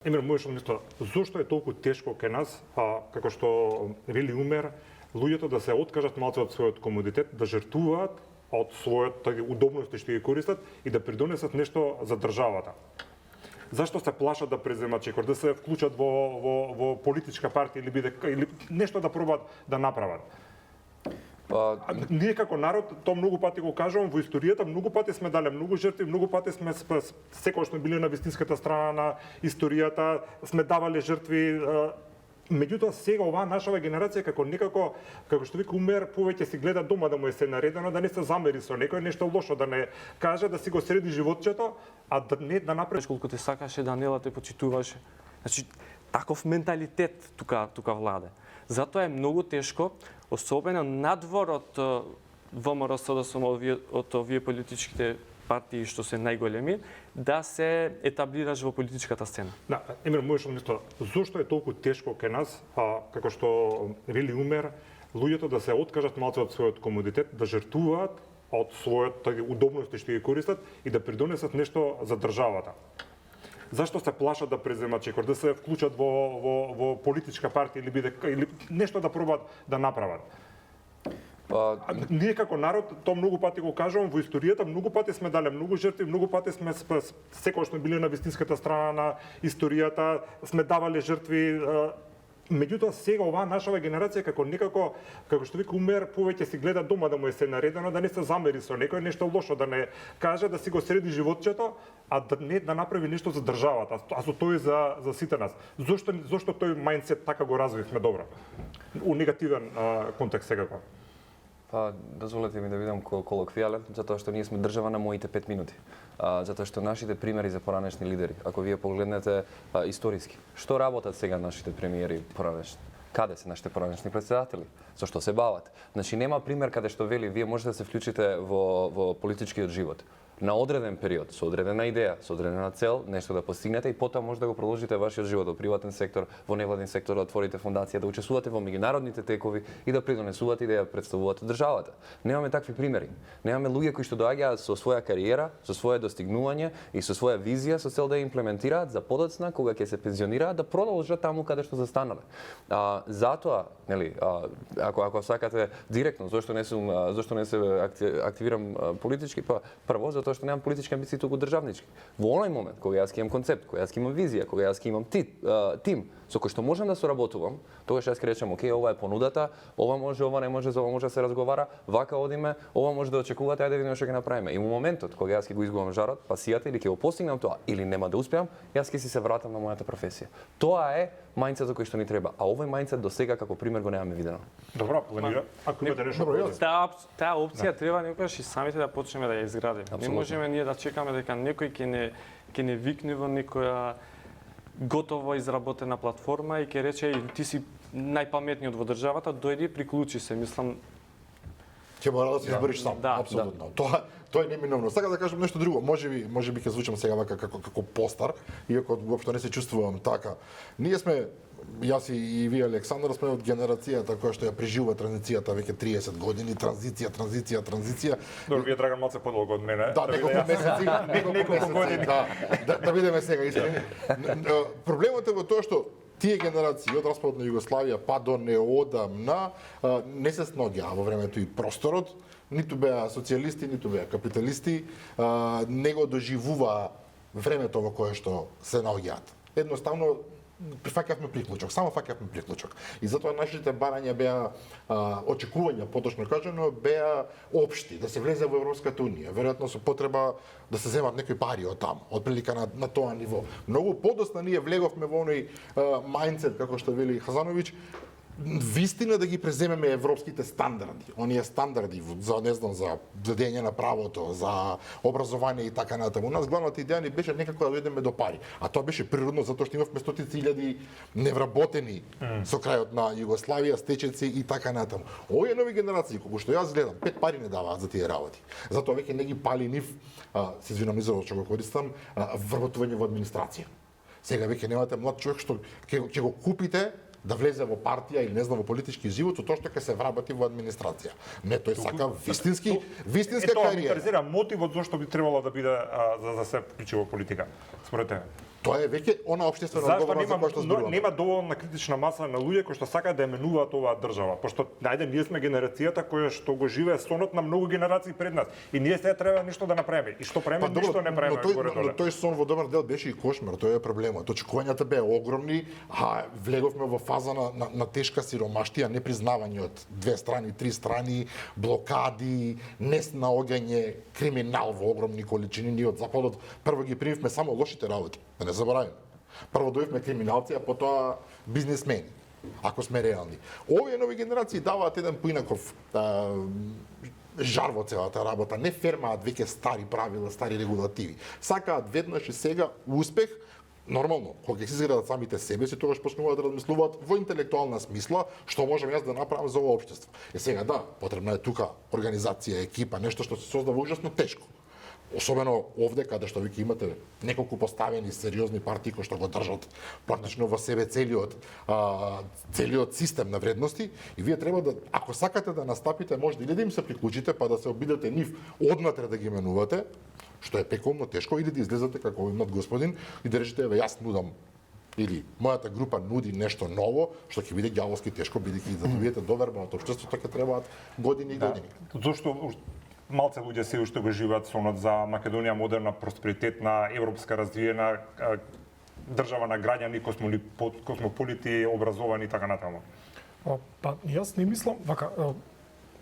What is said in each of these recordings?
Емир, можеш да мислиш, зошто е толку тешко кај нас, како што вели Умер, луѓето да се откажат малце од својот комодитет, да жртвуваат од својот удобности што ги користат и да придонесат нешто за државата. Зашто се плашат да преземат чекор, да се вклучат во политичка партија или нешто да пробат да направат? Ние како народ, тоа многу пати го кажувам, во историјата многу пати сме дале многу жртви, многу пати сме секогаш сме биле на вистинската страна на историјата, сме давале жртви. Меѓутоа сега оваа нашава генерација како што вика Умер, повеќе си гледа дома да му е се наредено, да не се замери со некој, нешто лошо да не каже, да си го среди животчето, а да не да направи колку те сакаше, Даниела те почитуваше. Значи таков менталитет тука владе. Затоа е многу тешко, особено надвор од ВМРО од овие политичките партии што се најголеми, да се етаблираш во политичката сцена. Да, Емир, можеш да мислиш, зошто е толку тешко кај нас, како што вели Умер, луѓето да се откажат малце од својот комодитет, да жртвуваат од својот удобности што ги користат и да придонесат нешто за државата. Зашто се плашат да преземат чекор, да се вклучат во политичка партија или нешто да пробат да направат? Ние како народ, тоа многу пати го кажувам, во историјата многу пати сме дале многу жртви, многу пати сме секогаш сме биле на вистинската страна на историјата, сме давале жртви. Меѓутоа сега оваа нашава генерација како што вика Умер, повеќе си гледа дома да му е се наредено, да не се замери со некој, нешто лошо да не каже, да си го среди животчето, а да не да направи нешто за државата, а со тој за сите нас. Зошто тој мајндсет така го развивме добро? У негативен контекст секако. Дозволете ми да бидам колоквијален, затоа што ние сме држава на моите 5 минути. Затоа што нашите примери за поранешни лидери, ако вие погледнете историски, што работат сега нашите премиери поранешни? Каде се нашите поранешни претседатели? Зошто се бават? Значи нема пример каде што вели вие можете да се вклучите во политичкиот живот на одреден период, со одредена идеја, со одредена цел, нешто да постигнете и потоа може да го продолжите вашиот живот во приватен сектор, во невладин сектор, да отворите фондација, да учествувате во меѓународните текови и да придонесувате и да ја представувате државата. Немаме такви примери. Немаме луѓе кои што доаѓаат со своја кариера, со свое достигнување и со своја визија со цел да ја имплементираат за подоцна кога ќе се пензионираат да продолжат таму каде што застанале. Затоа, нели, ако сакате директно, зошто не се активирам политички, прво затоа што немам политички амбиции, туку државнички. Во оној момент кога јас ќе имам концепт, кога јас ќе имам визија, кога јас ќе имам тим со кој што можам да соработувам, тогаш јас ќе речем, окей, ова е понудата, ова може, ова не може, за ова може да се разговара, вака одиме, ова може да очекувате, ајде да видиме што ќе направиме. И во моментот кога јас ќе го изгубам жарот, пасијата или ќе го постигнам тоа, или нема да успеам, јас ќе си се вратам на мојата професија. Тоа е мајндсетот кој што ни треба, а овој мајндсет до сега како пример го немаме видено. Добро, планира. Ако имате нешто, таа опција треба некогаш и самите да почнеме да ја изградиме. Не можеме ние да чекаме дека некој ќе не викне во некоја готово изработена платформа и ќе рече ти си најпаметниот во државата, дојди приклучи се, мислам. Ќе мора да се избориш сам, апсолутно. Тоа е неминовно. Сака да кажам нешто друго, можеби ќе звучам сега вака како постар, иако воопшто не се чувствувам така. Ние сме, јас и вие, Александар, сме од генерацијата која што ја преживува транзицијата веќе 30 години, транзиција. Добро, вие Драган малце подолго од мене. Да, неколку години. Да видиме сега истина. Проблемот е во тоа што тие генерации од распадот на Југославија па до неодамна не се снаоѓаа во времето и просторот, ниту беа социјалисти, ниту беа капиталисти, не го доживуваа времето во кое што се наоѓаат. Едноставно фаќавме приклучок, само фаќавме приклучок. И затоа нашите барања беа очекувања, поточно кажано, беа општи, да се влезе во Европската унија, веројатно со потреба да се земат некои пари од таму, од прилика на тоа ниво. Многу подоцна ние влеговме во оној мајндсет, како што вели Хазановиќ, вистина да ги преземеме европските стандарди, оние стандарди за за владење на правото, за образование и така натаму. У нас главната идеја ни беше некако да дојдеме до пари, а тоа беше природно затоа што имавме стотици илјади невработени со крајот на Југославија, стечеци и така натаму. Овие нови генерации, кога што јас гледам, 5 пари не даваат за тие работи. Затоа веќе не ги пали нив, се извинам изразот што го користам, вработување во администрација. Сега веќе немате млад човек што ќе го купите да влезе во партија или не знам во политички живот, со тоа што ќе се вработи во администрација. Не, тој сака вистинска кариера. Тоа ме интересира мотивот зашто би требало да биде за да се вклучи во политика. Според тебе? Тоа е веќе она општествена Зашто одговорност за која што зборуваме. нема доволна критична маса на луѓе кои што сакаат да ја менуваат оваа држава, пошто најде ние сме генерацијата која што го живее сонот на многу генерации пред нас и ние сега треба нешто да направиме. И што правиме? Ништо не правиме горе но доле. тој сон во добар дел беше и кошмар, тоа е проблемот. Очекувањата беа огромни, а влеговме во фаза на тешка сиромаштија, непризнавање од две страни, три страни, блокади, неснаоѓање, криминал во огромни количини. Ние од западот прво ги примивме само лошите работи, да не забораваме. Прво дојавме криминалци, а потоа бизнисмени, ако сме реални. Овие нови генерации даваат еден поинаков жар во целата работа. Не фермаат веќе стари правила, стари регулативи. Сакаат веднаш и сега успех. Нормално, кога ќе се изградат самите себе си, тогаш почнуваат да размислуваат во интелектуална смисла што можам јас да направам за ова општество. Сега да, потребна е тука организација, екипа, нешто што се создава ужасно тешко. Особено овде, каде што веќе имате неколку поставени сериозни партии кои што го држат практично во себе целиот систем на вредности и вие треба да, ако сакате да настапите, може или да им се приклучите па да се обидете нив однатре да ги менувате, што е пеколно тешко, или да излезете како еднот господин и да речете еве јас нудам или мојата група нуди нешто ново, што ќе биде ѓаволски тешко, бидејќи за да добиете доверба од општеството ќе требаат години и години. Зошто малце луѓе се уште го живеат сонот за Македонија модерна, просперитетна, европска развиена држава на граѓани, космополити, образовани и така натаму. Па јас не мислам, вака,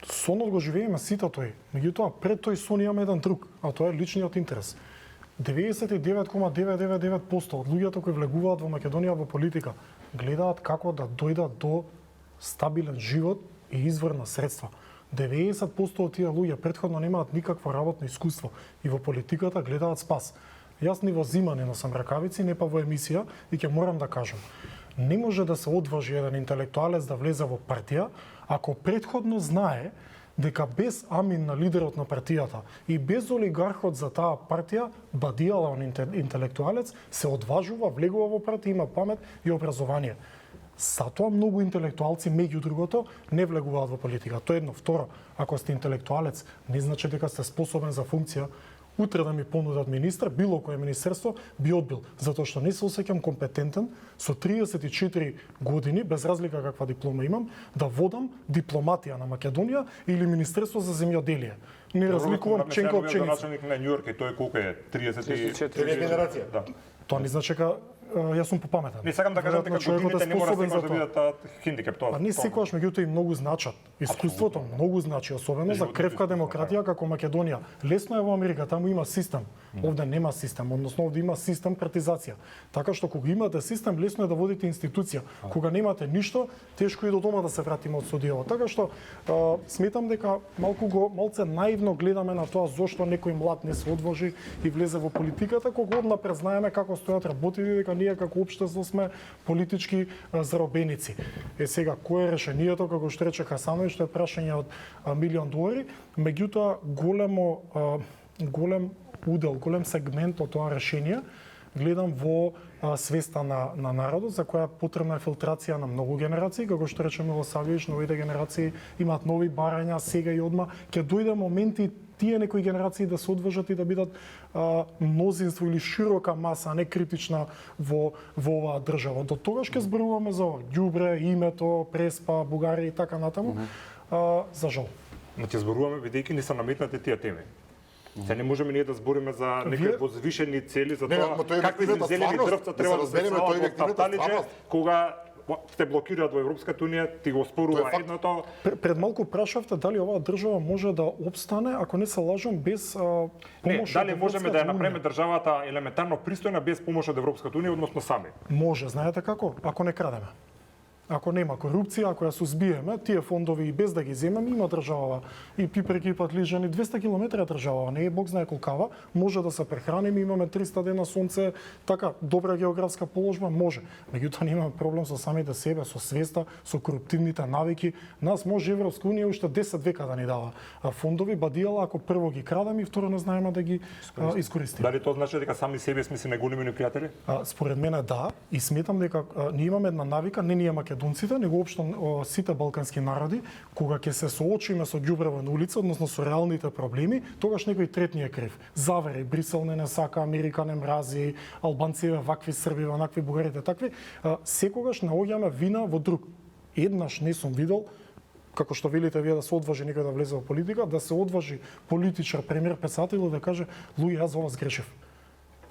сонот го живееме сите тој. Меѓутоа пред тој сон имаме еден друг, а тоа е личниот интерес. 99,999% од луѓето кои влегуваат во Македонија во политика гледаат како да дојдат до стабилен живот и извор на средства. 90% од тие луѓе претходно немаат никакво работно искуство и во политиката гледаат спас. Јас ни во зима не носам ракавици, не па во емисија и ќе морам да кажам. Не може да се одважи еден интелектуалец да влезе во партија ако претходно знае дека без амин на лидерот на партијата и без олигархот за таа партија, бадијален интелектуалец се одважува, влегува во партија, има памет и образование. Затоа многу интелектуалци, меѓу другото, не влегуваат во политика. Тоа е едно. Второ, ако сте интелектуалец, не значи дека сте способен за функција. Утре да ми понудат министар, било кое министерство, би одбил, затоа што не се осеќам компетентен со 34 години, без разлика каква диплома имам, да водам дипломатија на Македонија или Министерство за земјоделие. Не разликувам пченка од пченица. Началник на Њујорк и тој колку е 34 генерација. Да. Тоа не значи дека јас сум попаметен. Не сакам да кажам дека годините не мора да бидат хендикеп тоа. А не секогаш меѓутоа и многу значат. Искуството многу значи, особено за кревка демократија како Македонија. Лесно е во Америка, таму има систем. Овде нема систем, односно овде има систем партизација. Така што кога имате систем, лесно е да водите институција. Кога немате ништо, тешко и до дома да се вратиме од студио. Така што сметам дека малце наивно гледаме на тоа зошто некој млад не се одважи и влезе во политиката, кога однапред знаеме како стојат работите, дека ние како општество сме политички заробеници. Сега, кој е решението, како што рече Хасановиќ, што е прашање од $1.000.000, меѓутоа голем удел, голем сегмент од тоа решение гледам во свеста на народот, за која е потребна филтрација на многу генерации, како што рече Милосавлjević, новите генерации имаат нови барања сега и одма, ќе дојде моменти тие некои генерации да се одважат и да бидат мнозинство или широка маса, а не критична во оваа држава. До тогаш ќе зборуваме за ѓубре, името, преспа, Бугарија и така натаму. За жал. Но ќе зборуваме бидејќи не се наметнати тие теми. Се не можеме ние да збориме за некои возвишени цели, за тоа какви зелени дрвца треба да се стават во тапталиџе, кога те блокираат во Европската унија, ти го спорува едното. Пред малку прашавте дали оваа држава може да опстане, ако не се лажам, без помош од дали можеме да ја направиме државата елементарно пристојна без помош од Европската унија, односно сами? Може, знаете како? Ако не крадеме. Ако нема корупција, ако ја сузбиеме, тие фондови и без да ги земеме, има држава и пиперки и патлижани 200 км држава, не е бог знае колкава, може да се прехраниме, имаме 300 дена сонце, така добра географска положба, може. Меѓутоа немаме проблем со самите себе, со свеста, со коруптивните навики. Нас може Европска унија уште 10 века да ни дава фондови, бадијала ако прво ги крадеме и второ не знаеме да ги искористиме. Дали тоа значи дека сами себе сме си најголеми непријатели? Според мене да, и сметам дека ние имаме една навика, не ние Македонија, македонците, него општо сите балкански народи, кога ќе се соочиме со ѓубрево на улица, односно со реалните проблеми, тогаш некој трет ни е крив. Завери, Брисел не сака, Америка не мрази, албанците вакви, Срби вакви, бугарите такви, секогаш наоѓаме вина во друг. Еднаш не сум видел, како што велите вие, да се одважи некој да влезе во политика, да се одважи политичар, премиер, председател да каже: "Луѓе, јас за ова сгрешив.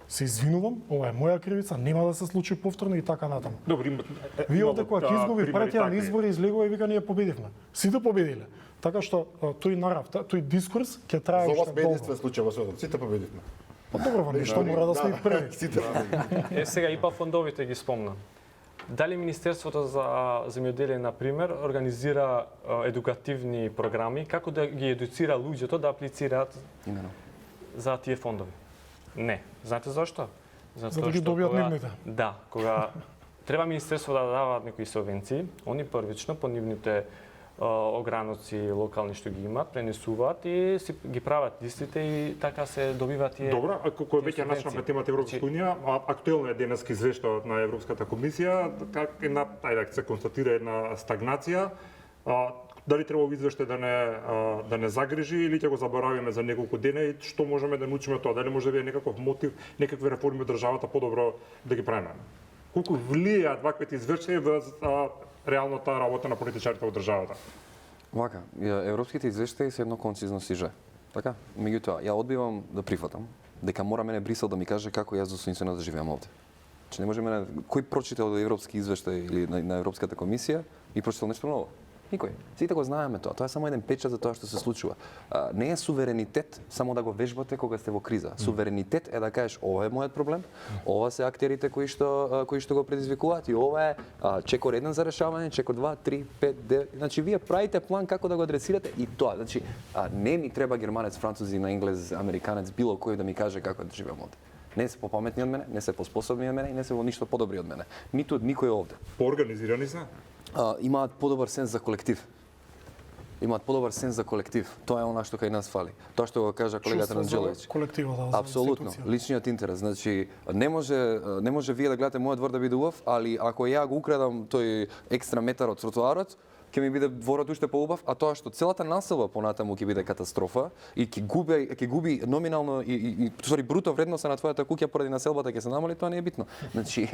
Се извинувам, ова е моја кривица, нема да се случи повторно" и така натаму. Добро, Вие овде кога ќе изгуби партија на избори, излегува и вика ние победивме. Сите победиле. Така што тој нарав, тој дискурс ќе трае За уште вас долго. единствен случај во светот. Сите победивме. Па добро, во нешто мора да сме и први. Сите победивме. Сега ИПА фондовите ги спомна. Дали Министерството за земјоделие, на пример, организира едукативни програми како да ги едуцира луѓето да аплицираат Имено. за тие фондови? Не. Знаете зашто? За да ги добијат нивните. Да, кога треба Министерство да даваат некои субвенции, они првично по нивните ограноци локални што ги имаат, пренесуваат и си ги прават листите и така се добиваат тие. Добро, ако веќе начнавме темата Европска унија, актуелно е денески извештајот на Европската комисија, как ајде се констатира една стагнација. Дали треба овој извештај да не загрижи или ќе го заборавиме за неколку дена и што можеме да научиме од тоа? Дали може да биде некаков мотив, некакви реформи од државата подобро да ги правиме? Колку влијаат ваквите извештаи во реалната работа на политичарите во државата? Вака, европските извештаи се едно концизно сиже. Така? Меѓутоа, ја одбивам да прифатам дека мора мене Брисел да ми каже како јас достоинствено да живеам овде. Че не може мене кој прочитал европски извештај или на Европската комисија и прочитал нешто ново. Никој. Сите го знаеме тоа. Тоа е само еден печат за тоа што се случува. Не е суверенитет само да го вежбате кога сте во криза. Суверенитет е да кажеш ова е мојот проблем, ова се актерите кои што го предизвикуваат и ова е чекор 1 за решавање, чекор 2, 3, 5, 9. Значи вие правите план како да го адресирате и тоа. Значи не ми треба германец, французи, на енглез, американец, било кој да ми каже како да живеам овде. Не се попаметни од мене, не се поспособни од мене и не се во ништо подобри од мене. Ниту од никој овде. Поорганизирани се? Имаат подобар сенс за колектив. Имаат подобар сенс за колектив. Тоа е она што кај нас фали. Тоа што го кажа колегата Ранџеловиќ. Колективот, да, Апсолутно, личниот интерес. Значи, не може вие да гледате мојот двор да биде убав, али ако ја го украдам тој екстра метар од тротоарот, ќе ми биде дворот уште поубав, а тоа што целата населба понатаму ќе биде катастрофа и ќе губи номинално и бруто вредноста на твојата куќа поради населбата ќе се намали, тоа не е битно. Значи,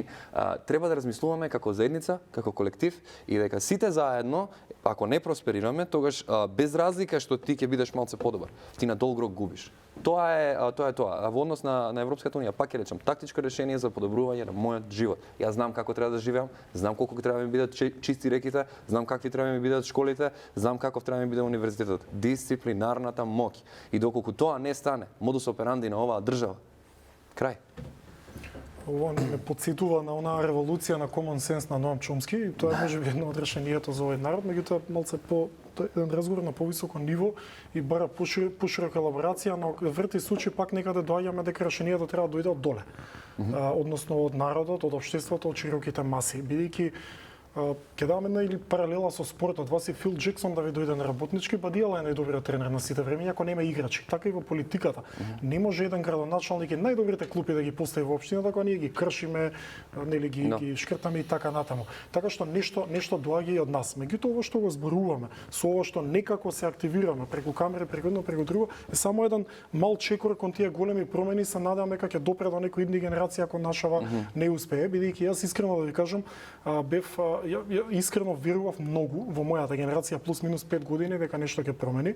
треба да размислуваме како заедница, како колектив и дека сите заедно, ако не просперираме, тогаш без разлика што ти ќе бидеш малце подобар, ти на долг рок губиш. Тоа е тоа. А во однос на Европската унија, пак ќе речам, тактичко решение за подобрување на мојот живот. Јас знам како треба да живеам, знам колку треба да ми бидат чисти реките, знам какви треба да ми бидат школите, знам каков треба да ми биде универзитетот. Дисциплинарната моќ. И доколку тоа не стане, модус операнди на оваа држава, крај. Ова ме подсетува на онаа револуција на common sense на Ноам Чомски и тоа е можеби едно од решението за овој народ, меѓутоа малце еден разговор на повисоко ниво и бара поширока елаборација, но врти случаи пак некаде доаѓаме дека решението треба да дојде од доле. Односно од народот, од општеството, од широките маси, бидејќи ќе дам една или паралела со спортот. Вас и Фил Джексон да ви дојде на работнички, па Дијала е најдобриот тренер на сите времења, ако нема играчи. Така и во политиката. Не може еден градоначалник и најдобрите клупи да ги постави во општината, кога ние ги кршиме, нели ги шкртаме и така натаму. Така што нешто доаѓа и од нас. Меѓутоа ова што го зборуваме, со ова што некако се активираме преку камери, преку едно, преку друго, е само еден мал чекор кон тие големи промени. Се надеваме дека ќе допре до некои идни генерација ако нашава не успее, бидејќи јас искрено да ви кажам, бев искрено верував многу во мојата генерација плюс минус 5 години дека нешто ќе промени.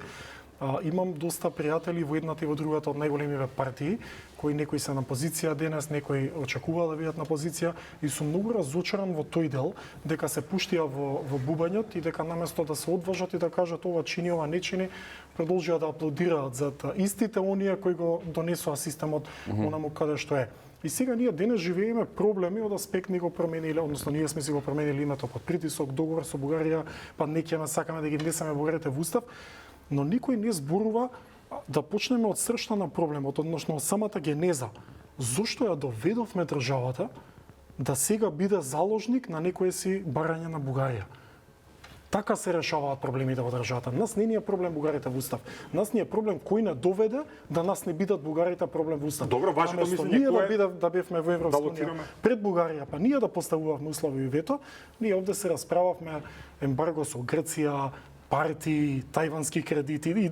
Имам доста пријатели во едната и во другата од најголемиве партии, кои некои се на позиција денес, некои очекува да бидат на позиција и сум многу разочаран во тој дел дека се пуштија во бубањот и дека наместо да се одважат и да кажат ова чини, ова не чини, продолжија да аплодираат за истите оние кои го донесоа системот онаму каде што е. И сега ние денес живееме проблеми од аспект не го промениле, односно ние сме си го променили името под притисок, договор со Бугарија, па неќеме сакаме да ги внесеме бугарите во устав, но никој не зборува да почнеме од сршта на проблемот, односно од самата генеза. Зошто ја доведовме државата да сега биде заложник на некое си барање на Бугарија? Така се решаваат проблемите во државата. Нас не ни е проблем бугарите во устав. Нас ни е проблем кој не доведе да нас не бидат бугарите проблем во устав. Добро, вашето Наместо мислење ние кое е? да бевме во Европска унија лоцираме? пред Бугарија, па ние да поставувавме услови и вето, ние овде се расправавме ембарго со Грција, партии, тајвански кредити и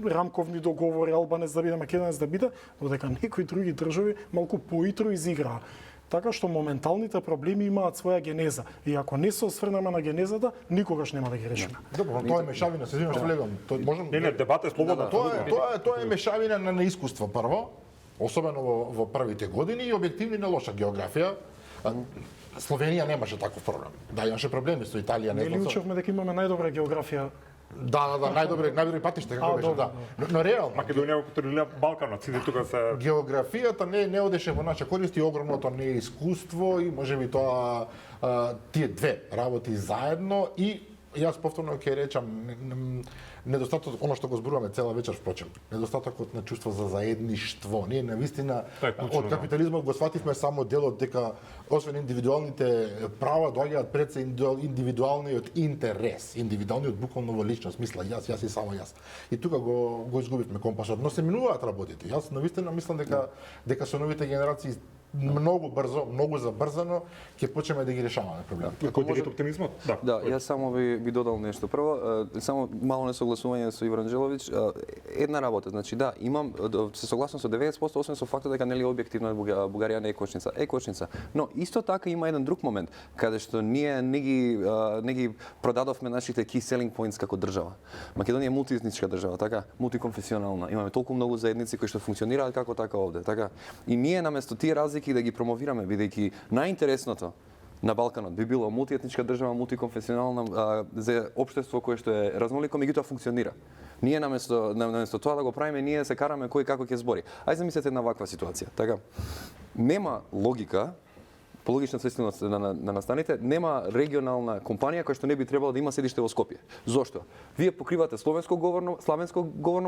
рамковни договори, Албанец да биде, Македонец да биде, додека некои други држави малку поитро изиграа. Така што моменталните проблеми имаат своја генеза. И ако не се осврнеме на генезата, никогаш нема да ги решиме. Добро, тоа е мешавина, се извинувам што влегам. Тоа можам Не, дебата е слободна. Тоа е мешавина на неискуство прво, особено во првите години и објективно на лоша географија. Словенија немаше таков проблем. Да, имаше проблеми со Италија, не Нели знам. учевме дека имаме најдобра географија? Да, најдобри патишта како беше, да. Но реално Македонија го контролира Балканот, сите тука се географијата не одеше во наша корист и огромното неискуство и можеби тоа тие две работи заедно и јас повторно ќе речам недостатокот, она што го зборуваме цела вечер впрочем, недостатокот на чувство за заедништво. Ние навистина Тоа е клучно, од капитализмот го свативме само делот дека освен индивидуалните права доаѓаат пред се индивидуалниот интерес, индивидуалниот буквално во личност, мисла јас и само јас. И тука го изгубивме компасот, но се минуваат работите. Јас навистина мислам дека со новите генерации многу брзо, многу забрзано ќе почнеме да ги решаваме проблемите. кој дели оптимизмот? Да, јас само би додал нешто. Прво, само мало несогласување со Иван Анđеловиќ. Една работа, значи да, имам се согласувам со 90%, освен со фактот дека нели објективно Бугарија не е кочница. Но исто така има еден друг момент каде што ние не ги продадовме нашите key selling points како држава. Македонија е мултиетничка држава, така, мултиконфесионална. Имаме толку многу заедници кои што функционираат како така овде, така. И ние наместо тие разлики да ги промовираме, бидејќи најинтересното на Балканот би било мултиетничка држава, мултиконфесионална за општество кое што е разнолико, меѓутоа функционира. Ние наместо тоа да го правиме, ние се караме кој како ќе збори. Ајде замислете една ваква ситуација. Така, нема логика, по логична следственост на настаните, нема регионална компанија која што не би требало да има седиште во Скопје. Зошто? Вие покривате славенско говорно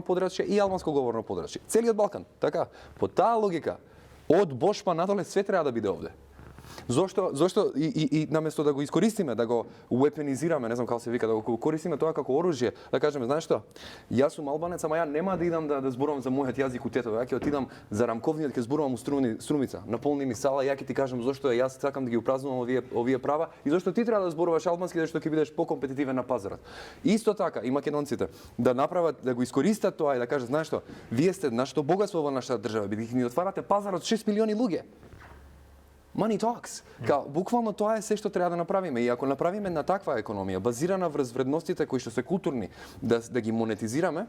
подрачје и албанско говорно подрачје. Целиот Балкан, така. По таа логика, од Бошпа надоле све треба да биде овде. Зошто и наместо да го искористиме, да го уепенизираме, не знам како се вика, да го користиме тоа како оружје, да кажеме, знаеш што? Јас сум албанец, ама ја нема да идам да зборувам за мојот јазик у тетово, ја ќе отидам за рамковниот, ќе зборувам у Струмица, наполни ми сала, ја ќе ти кажам зошто јас сакам да ги упразнувам овие права и зошто ти треба да зборуваш албански, зашто ќе бидеш покомпетитивен на пазарот. Исто така и македонците да направат, да го искористат тоа и да кажат, знаеш што? Вие сте нашето богатство во нашата држава, бидејќи ни отварате пазарот 6 милиони луѓе. Money talks. Буквално тоа е се што треба да направиме. И ако направиме на таква економија, базирана врз вредностите кои што се културни, да ги монетизираме,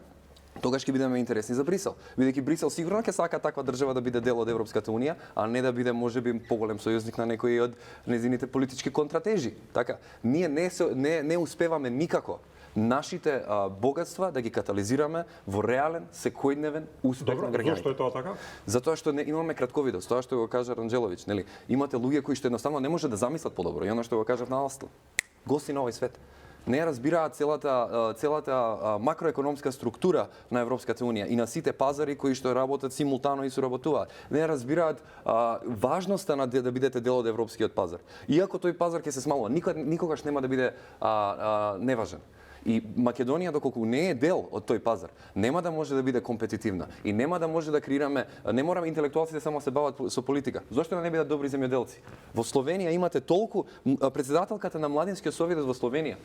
тогаш ќе бидеме интересни за Брисел. Бидејќи Брисел сигурно ќе сака таква држава да биде дел од Европската унија, а не да биде можеби поголем сојузник на некои од незините политички контратежи. Така, ние не успеваме никако нашите богатства да ги катализираме во реален, секојдневен успех на граѓаните. Зошто е тоа така? Затоа што не имаме кратковидост, тоа што го кажа Анđеловиќ, нели? Имате луѓе кои што едноставно не може да замислат подобро, и оно што го кажав на Алстл. Гости на овој свет. Не разбираат целата макроекономска структура на Европската унија и на сите пазари кои што работат симултано и соработуваат. Не разбираат важноста на да бидете дел од европскиот пазар. Иако тој пазар ќе се смалува, никогаш нема да биде неважен. И Македонија, доколку не е дел од тој пазар, нема да може да биде компетитивна и нема да може да креираме, не мораме интелектуалците само се бават со политика. Зошто да не бидат добри земјоделци? Во Словенија имате толку председателката на младинскиот совет во Словенија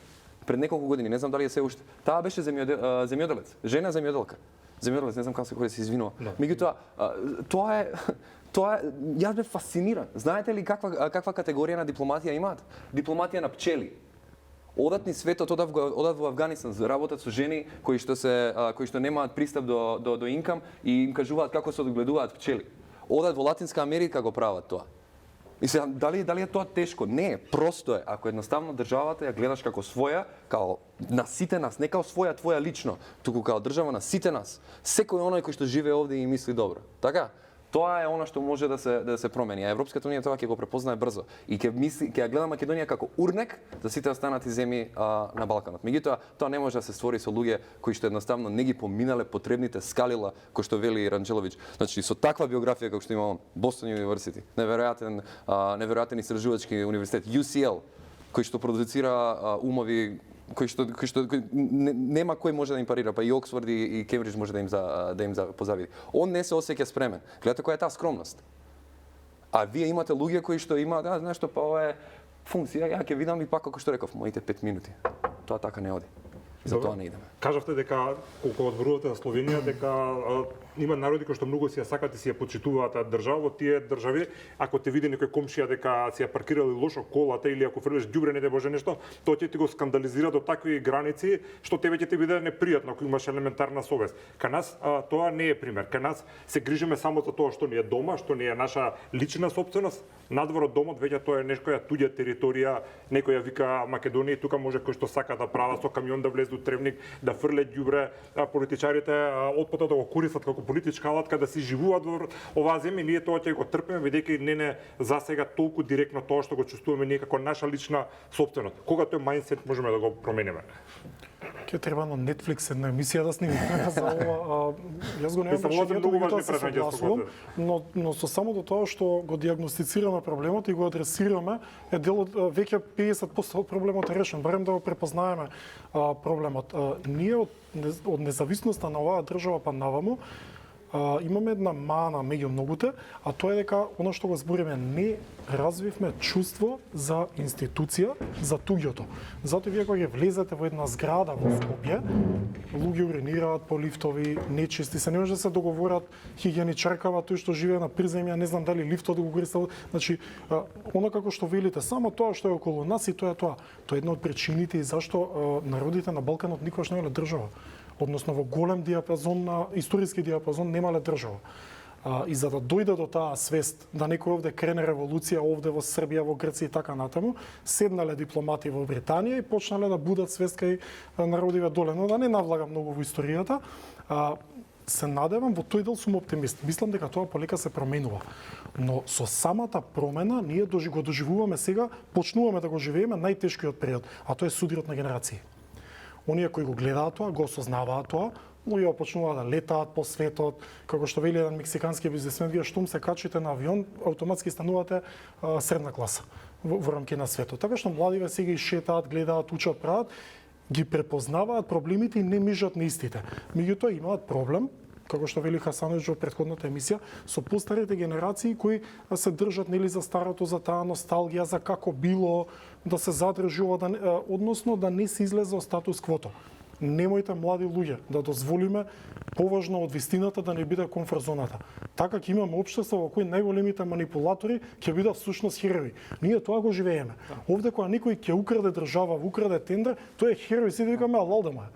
пред неколку години, не знам дали е се уште. Таа беше земјоделец, жена земјоделка. Земјоделец, не знам како се кој се извинува. Меѓутоа, тоа е јас бев фасциниран. Знаете ли каква категорија на дипломатија имаат? Дипломатија на пчели. Одат ни светот, одат во Афганистан, работат со жени кои што немаат пристап до инкам и им кажуваат како се одгледуваат пчели. Одат во Латинска Америка го прават тоа. И сега, дали е тоа тешко? Не, просто е. Ако едноставно државата ја гледаш како своја, као на сите нас, не као своја твоја лично, туку као држава на сите нас. Секој оној кој што живее овде и мисли добро. Така? Тоа е она што може да се промени. А Европската унија тоа ќе го препознае брзо и ќе ја гледа Македонија како урнек за сите останати земји на Балканот. Меѓутоа, тоа не може да се створи со луѓе кои што едноставно не ги поминале потребните скалила кои што вели Анđеловиќ. Значи со таква биографија како што имам Бостон University, неверојатен истражувачки универзитет UCL, кој што продуцира умови нема кој може да им парира, па и Оксфорд и Кембридж може да им позавиди. Он не се осеќа спремен. Гледате која е таа скромност. А вие имате луѓе кои што имаат, знаеш што, па ова е функција, ја ќе видам и пак како што реков, моите 5 минути. Тоа така не оди. За тоа не идеме. Кажавте дека колку одборувате за Словенија дека има народи кои што многу си ја сакат и си ја почитуваат држава, во тие држави, ако те види некој комшија дека си ја паркирали лошо колата или ако фрлиш ѓубре не боже нешто, тоа ќе ти го скандализира до такви граници што тебе ќе ти биде непријатно ако имаш елементарна совест. Кај нас тоа не е пример. Кај нас се грижиме само за тоа што ни е дома, што ни е наша лична собственост. Надвор од домот веќе тоа е некоја туѓа територија, некој ја вика Македонија, тука може кој што сака да права со камион да влезе у Тревник, да фрле ѓубре, политичарите отпотат да го користат како политичка алатка да си живуваат во оваа земја, ние тоа ќе го трпиме бидејќи не засега толку директно тоа што го чувствуваме ние како наша лична собственост. Кога тој мајндсет можеме да го промениме? Ќе треба на Netflix една емисија да снимиме за ова. Јас го немам Мислам, многу важни се прашања ќе согласувам, но со самото тоа што го диагностицираме проблемот и го адресираме, е дел од веќе 50% од проблемот е решен, барем да го препознаеме проблемот. Ние од независноста на оваа држава па наваму имаме една мана меѓу многуте, а тоа е дека она што го збориме, не развивме чувство за институција, за туѓото. Затоа вие кога ќе влезете во една зграда во Скопје, луѓе уринираат по лифтови, нечисти се, не може да се договорат хигиеничаркава, тој што живее на приземја, не знам дали лифтот да го користи. Значи, она како што велите, само тоа што е околу нас и тоа е тоа. Тоа е една од причините и зашто народите на Балканот никогаш не биле држава. Односно во голем диапазон, на историски диапазон немале држава. И за да дојде до таа свест, да некој овде крене револуција овде во Србија, во Грција и така натаму, седнале дипломати во Британија и почнале да будат свест кај народиве доле. Но да не навлагам многу во историјата, се надевам, во тој дел сум оптимист. Мислам дека тоа полека се променува. Но со самата промена ние го доживуваме сега, почнуваме да го живееме најтешкиот период, а тоа е судирот на генерации. Оние кои го гледаат тоа, го осознаваат тоа, луѓе почнуваат да летаат по светот, како што вели еден мексикански бизнесмен, вие штом се качите на авион, автоматски станувате средна класа во рамки на светот. Така што младиве сега и шетаат, гледаат, учат, прават, ги препознаваат проблемите и не мижат на истите. Меѓутоа имаат проблем, како што вели Хасановиќ во претходната емисија, со постарите генерации кои се држат нели за старото, за таа носталгија, за како било, да се задржи ова, односно да не се излезе од статус квото. Немојте, млади луѓе, да дозволиме поважно од вистината да не биде комфорт зоната. Така ќе имаме општество во кој најголемите манипулатори ќе бидат всушност херои. Ние тоа го живееме. Овде кога некој ќе украде држава, украде тендер, тој е херој, си викаме алалдема.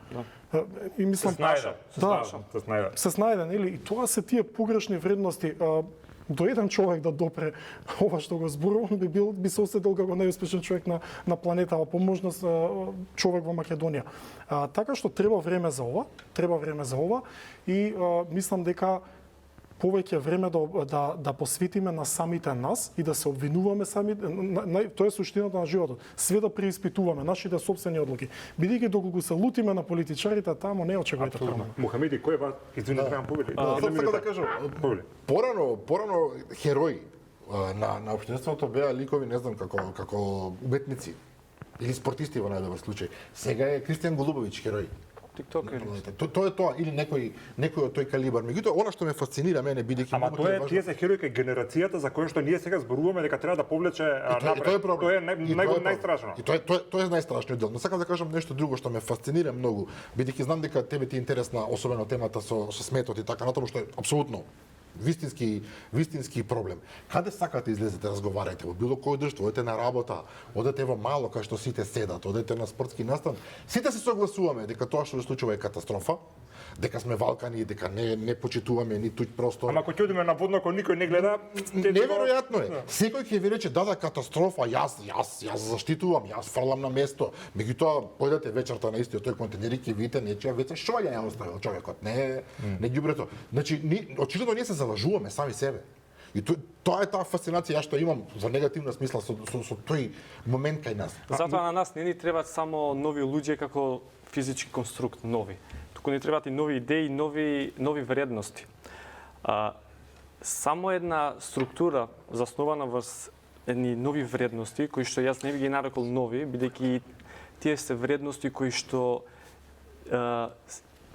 И мислам, се снајде, нели? И тоа се тие погрешни вредности. До еден човек да допре ова што го зборувам, би се осетил како најуспешен човек на планетава, по можност човек во Македонија. Така што треба време за ова, и мислам дека повеќе време да посветиме на самите нас и да се обвинуваме сами, тоа е суштината на животот. Све да преиспитуваме нашите собствени одлуки. Бидејќи доколку се лутиме на политичарите, тамо не очекувајте промена. Мухамеди, кој е вас? Извини, требам повели. Сакам да кажам, порано херои на општеството беа ликови, не знам, како уметници или спортисти во најдобар случај. Сега е Кристијан Голубовиќ херој. Тоа е тоа, или некој од тој калибар. Меѓутоа, она што ме фасцинира мене, бидејќи ама тоа е тие се херои кај генерацијата за која што ние сега зборуваме дека треба да повлече напред. Тоа е најстрашно. И тоа е најстрашниот дел. Но сакам да кажам нешто друго што ме фасцинира многу, бидејќи знам дека тебе ти е интересна особено темата со сметот и така натаму, што е апсолутно вистински проблем. Каде сакате излезете, разговарајте во било кој друштво, одете на работа, одете во мало кај што сите седат, одете на спортски настан, сите се согласуваме дека тоа што се случува е катастрофа, дека сме Валкани, дека не почитуваме ни туѓ простор. Ама кога ќе одиме на водно, кој никој не гледа, неверојатно е. Секој ќе ви рече да катастрофа, јас заштитувам, јас фрлам на место. Меѓутоа појдете вечерта на истиот тој контейнер и ќе видите нечија веќе шоја ја оставил човекот, не ѓубрето. Значи очигледно ние се залажуваме сами себе. И тоа е таа фасцинација ја што имам за негативна смисла со тој момент кај нас. Затоа на нас не ни требаат само нови луѓе како физички конструкт, нови. Туку ни требаат и нови идеи, нови вредности. Само една структура заснувана врз едни нови вредности, кои што јас не би ги нарекол нови, бидејќи тие се вредности кои што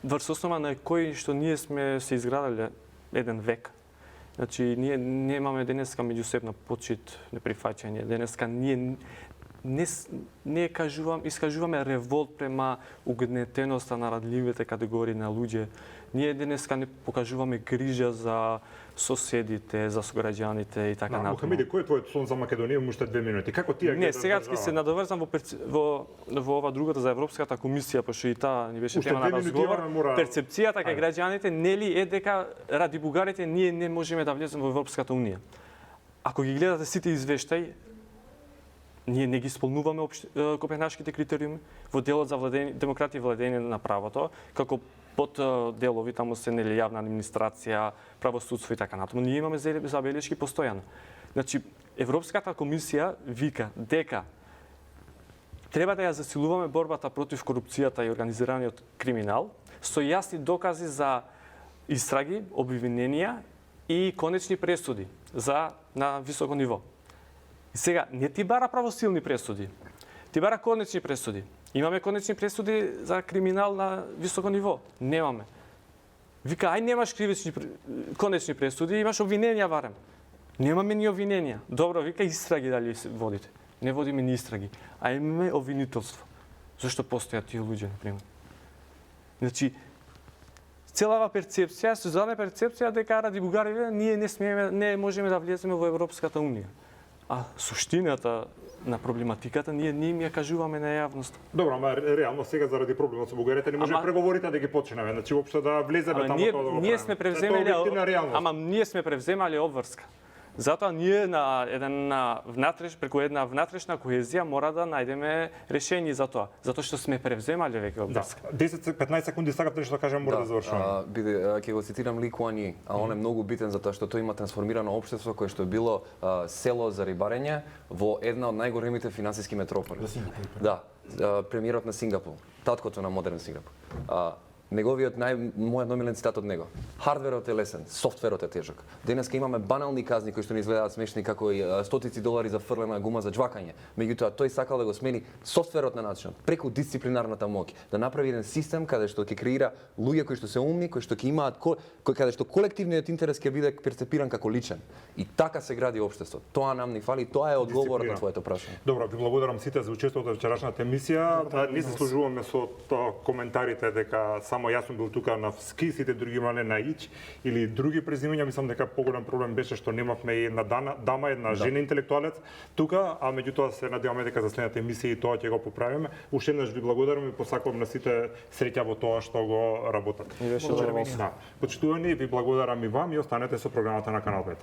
врз основа на кои што ние сме се изградале еден век. Значи, ние немаме денеска меѓусебна почит, неприфаќање. Денеска ние не искажуваме револт према угнетеноста на радливите категории на луѓе. Ние денеска не покажуваме грижа за соседите, за сограѓаните и така натаму. Мухамеде, кој е твојот сон за Македонија? Имам уште 2 минути. Како ти ја Не, гледаш сега ќе држава? се надоврзам во ова другата за Европската комисија, пошто и таа ни беше Уште тема на 2 минути разговор. имаме, мора- Перцепцијата кај Ајде. граѓаните нели е дека ради бугарите ние не можеме да влеземе во Европската унија. Ако ги гледате сите извештаи, ние не ги исполнуваме копенхашките критериуми во делот за демократија и владење на правото, како под делови таму се нели јавна администрација, правосудство и така натаму. Ние имаме забелешки постојано. Значи, Европската комисија вика дека треба да ја засилуваме борбата против корупцијата и организираниот криминал со јасни докази за истраги, обвиненија и конечни пресуди на високо ниво. И сега, не ти бара правосилни пресуди, ти бара конечни пресуди. Имаме конечни пресуди за криминал на високо ниво? Немаме. Вика, ај немаш конечни пресуди, имаш обвиненија барем. Немаме ни обвиненија. Добро, вика, истраги дали се водите. Не водиме ни истраги, а имаме обвинителство. Зошто постојат тие луѓе, например? Значи, целава перцепција, создадена перцепција дека ради бугарите ние не можеме да влеземе во Европската унија. А суштината на проблематиката ние им ја кажуваме на јавност. Добро, ама реално сега заради проблемот со бугарите не може преговорите да ги почнеме. Значи уопште да влеземе таму тоа да го ние сме превземале ама ние сме превземале обврска. Затоа ние преку една внатрешна коезија мора да најдеме решение за тоа, затоа што сме превземале веќе обврска. 10-15 секунди сакам нешто да кажам, мора да завршувам. Ќе го цитирам Ли Куан Ји, а он е многу битен затоа што тој има трансформирано општество кое што е било село за рибарење во една од најголемите финансиски метрополи. Да, премиерот на Сингапур, таткото на модерен Сингапур. Мојот номилен цитат од него. Хардверот е лесен, софтверот е тежок. Денеска имаме банални казни кои што ни изгледаат смешни, како и стотици долари за фрлена гума за џвакање. Меѓутоа тој сакал да го смени софтверот на начинот, преку дисциплинарната моќ, да направи еден систем каде што ќе креира луѓе кои што се умни, кои што ќе имаат каде што колективниот интерес ќе биде перцепиран како личен. И така се гради општеството. Тоа нам ни фали, тоа е одговорот на твоето прашање. Добро, ви благодарам сите за учеството во вчерашната емисија. Не се служуваме со коментарите дека само јас сум бил тука на ски, сите други имале на ич или други презимања. Мислам дека поголем проблем беше што немавме и една дама, една жена интелектуалец тука, а меѓутоа се надеваме дека за следната емисија и тоа ќе го поправиме. Уште еднаш ви благодарам и посакувам на сите среќа во тоа што го работат. И беше задоволство. Почитувани, ви благодарам и вам и останете со програмата на Канал 5.